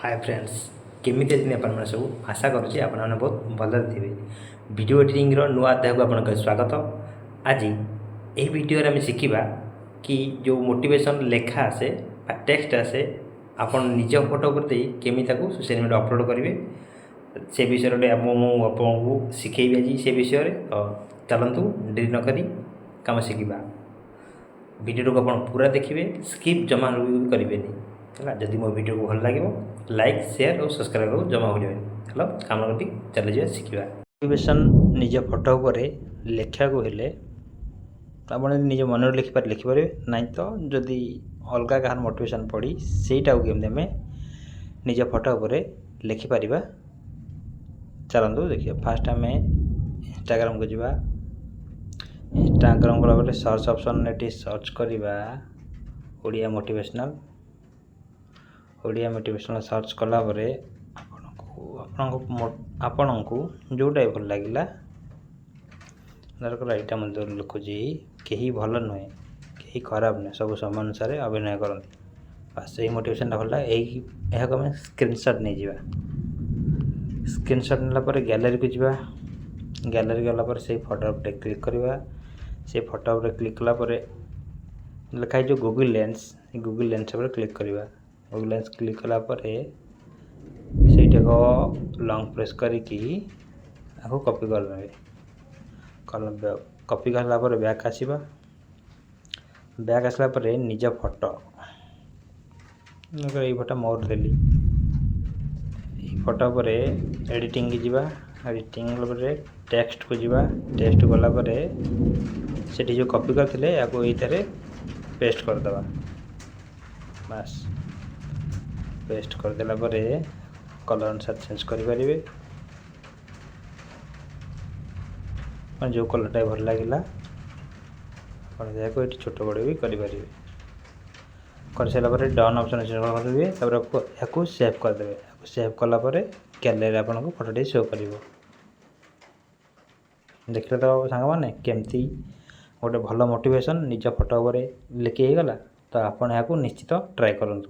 Hi friends केमिति दिन अपन सब आशा करुँचे आपण बहुत भल थे वीडियो एडिटिंग नुआ अध्याय को आपन स्वागत। आज यही वीडियो आम शिखा कि जो मोटिवेशन लेखा आसे टेक्स्ट आसे आपन निज फोटो करते केमी सोशल मीडिया अपलोड करेंगे से विषय में आपको शिखेबी आज से विषय तो चलतु डेरी नक कम शिखा वीडियो को आप पूरा देखिए स्किप जमा करेंगे है जदि मो वीडियो को भल लगे लाइक शेयर और सब्सक्राइब को जमा भूलें हेलो कम करती चल जाए शिखा मोटिवेशन निज फोटो पर लेखा को हेले आप निज मन लिखिपारे लिखिपारे ना तो जदि अलग कहार मोटिवेशन पढ़ी सेटा केमती आम निज फोटो पर लिखिपार। चलतु देखिए फास्ट आम इंस्टाग्राम को जावा इंस्टाग्राम गला सर्च ऑप्शन ये सर्च करवा ओडिया मोटिवेशनल सर्च कलापर आपण को जोटा भल लगे दरकार यहाँ लिखुची कहीं भल नुहे कहीं खराब नुहे सब समय अनुसार अभिनय करते बस यही मोटिवेशन भल लगे यह आम स्क्रीनशॉट नहीं जावा स्क्रीनशॉट नालापर गैलरी को जावा गैलरी गलापर से फोटो पर क्लिक करवा से फोटो पर क्लिक कलापर लिखाई जो गूगल लेंस पर क्लिक करवा गूगल लेंस क्लिक कलापर से लॉन्ग प्रेस करके कॉपी कर कॉपी कलापर बैक आसवा बैक आसला निज फोटो ये फोटो मोर देली फोटो पर एडिटिंग की जावा एडिटिंग टेक्स्ट को जावा टेक्स्ट गलापर से जो कॉपी करते ये पेस्ट करदे बस पेस्ट करदेला कलर अनुसार चेंज करें जो कलरटा भल लगे ये छोट बड़ भी करें कर सारापर डन ऑप्शन करेंगे या सेव करदे सेव कलापर गैलरी आपको फोटोटी शो कर देखिए तो सांग मैंने केमती गोटे भल मोटिवेशन निज फोटो पर लिखी गला तो आप निश्चित ट्राए करूँ।